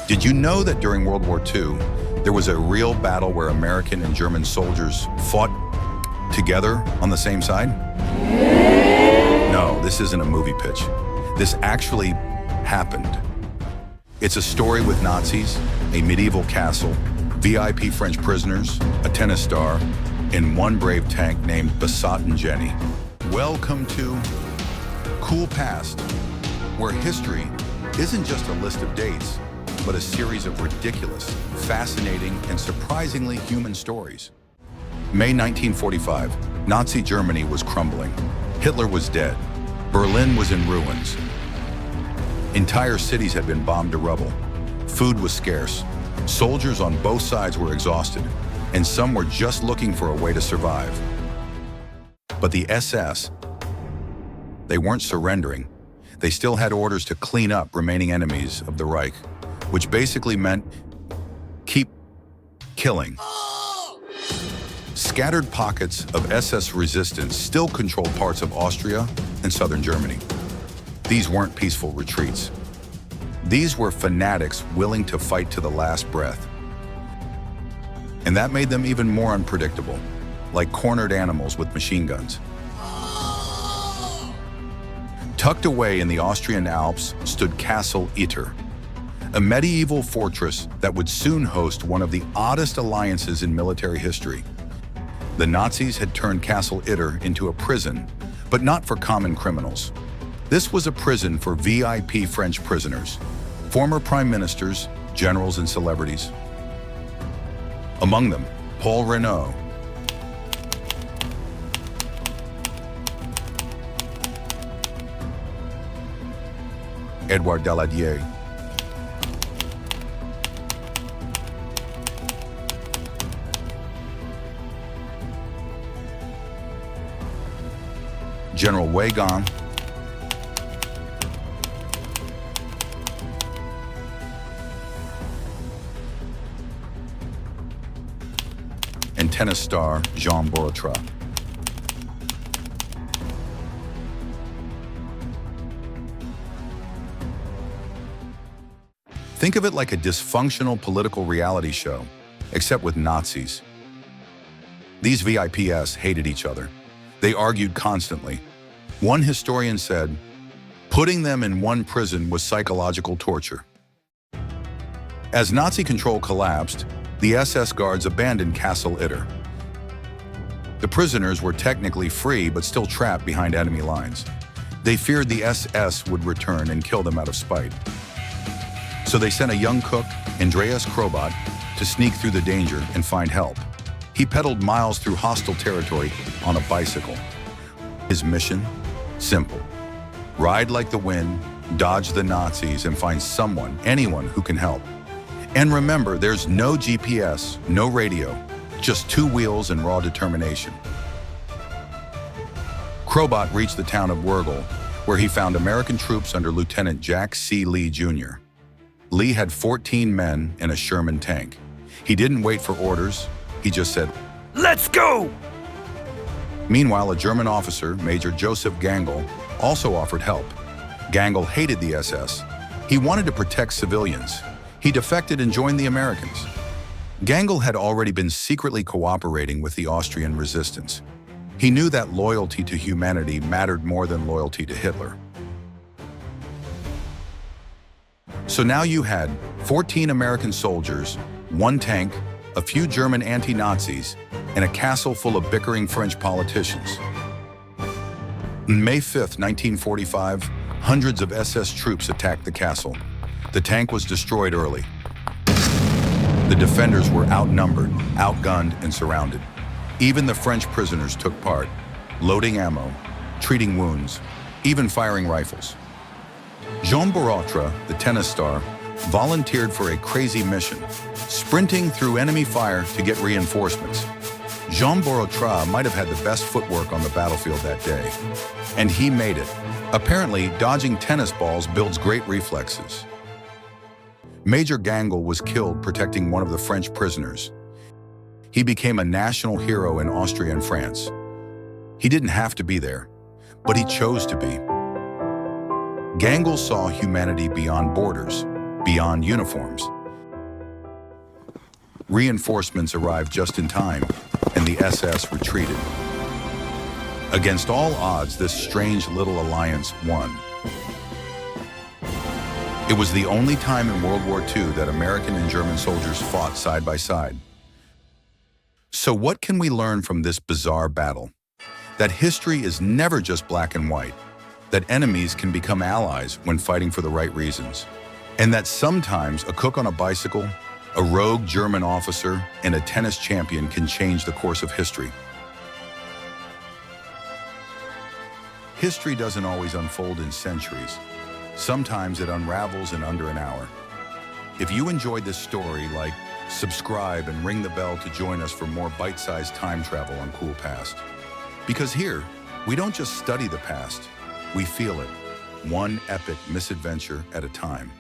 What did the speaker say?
Did you know that during World War II, there was a real battle where American and German soldiers fought together on the same side? No, this isn't a movie pitch. This actually happened. It's a story with Nazis, a medieval castle, VIP French prisoners, a tennis star, and one brave tank named Basat and Jenny. Welcome to Cool Past, where history isn't just a list of dates, but a series of ridiculous, fascinating, and surprisingly human stories. May 1945, Nazi Germany was crumbling. Hitler was dead. Berlin was in ruins. Entire cities had been bombed to rubble. Food was scarce. Soldiers on both sides were exhausted, and some were just looking for a way to survive. But the SS, they weren't surrendering. They still had orders to clean up remaining enemies of the Reich, which basically meant keep killing. Scattered pockets of SS resistance still controlled parts of Austria and southern Germany. These weren't peaceful retreats. These were fanatics willing to fight to the last breath. And that made them even more unpredictable, like cornered animals with machine guns. Tucked away in the Austrian Alps stood Castle Itter, a medieval fortress that would soon host one of the oddest alliances in military history. The Nazis had turned Castle Itter into a prison, but not for common criminals. This was a prison for VIP French prisoners, former prime ministers, generals, and celebrities. Among them, Paul Reynaud, Edouard Daladier, General Weygand, and tennis star Jean Borotra. Think of it like a dysfunctional political reality show, except with Nazis. These VIPs hated each other. They argued constantly. One historian said, putting them in one prison was psychological torture. As Nazi control collapsed, the SS guards abandoned Castle Itter. The prisoners were technically free, but still trapped behind enemy lines. They feared the SS would return and kill them out of spite. So they sent a young cook, Andreas Krobot, to sneak through the danger and find help. He pedaled miles through hostile territory on a bicycle. His mission? Simple. Ride like the wind, dodge the Nazis, and find someone, anyone who can help. And remember, there's no GPS, no radio, just two wheels and raw determination. Krobot reached the town of Wurgel, where he found American troops under Lieutenant Jack C. Lee Jr. Lee had 14 men and a Sherman tank. He didn't wait for orders. He just said, "Let's go!" Meanwhile, a German officer, Major Joseph Gangl, also offered help. Gangl hated the SS. He wanted to protect civilians. He defected and joined the Americans. Gangl had already been secretly cooperating with the Austrian resistance. He knew that loyalty to humanity mattered more than loyalty to Hitler. So now you had 14 American soldiers, one tank, a few German anti-Nazis, and a castle full of bickering French politicians. On May 5th, 1945, hundreds of SS troops attacked the castle. The tank was destroyed early. The defenders were outnumbered, outgunned, and surrounded. Even the French prisoners took part, loading ammo, treating wounds, even firing rifles. Jean Borotra, the tennis star, volunteered for a crazy mission, sprinting through enemy fire to get reinforcements. Jean Borotra might have had the best footwork on the battlefield that day, and he made it. Apparently, dodging tennis balls builds great reflexes. Major Gangl was killed protecting one of the French prisoners. He became a national hero in Austria and France. He didn't have to be there, but he chose to be. Gangl saw humanity beyond borders, beyond uniforms. Reinforcements arrived just in time, and the SS retreated. Against all odds, this strange little alliance won. It was the only time in World War II that American and German soldiers fought side by side. So what can we learn from this bizarre battle? That history is never just black and white, that enemies can become allies when fighting for the right reasons, and that sometimes a cook on a bicycle, a rogue German officer, and a tennis champion can change the course of history. History doesn't always unfold in centuries. Sometimes it unravels in under an hour. If you enjoyed this story, subscribe and ring the bell to join us for more bite-sized time travel on Cool Past. Because here, we don't just study the past, we feel it, one epic misadventure at a time.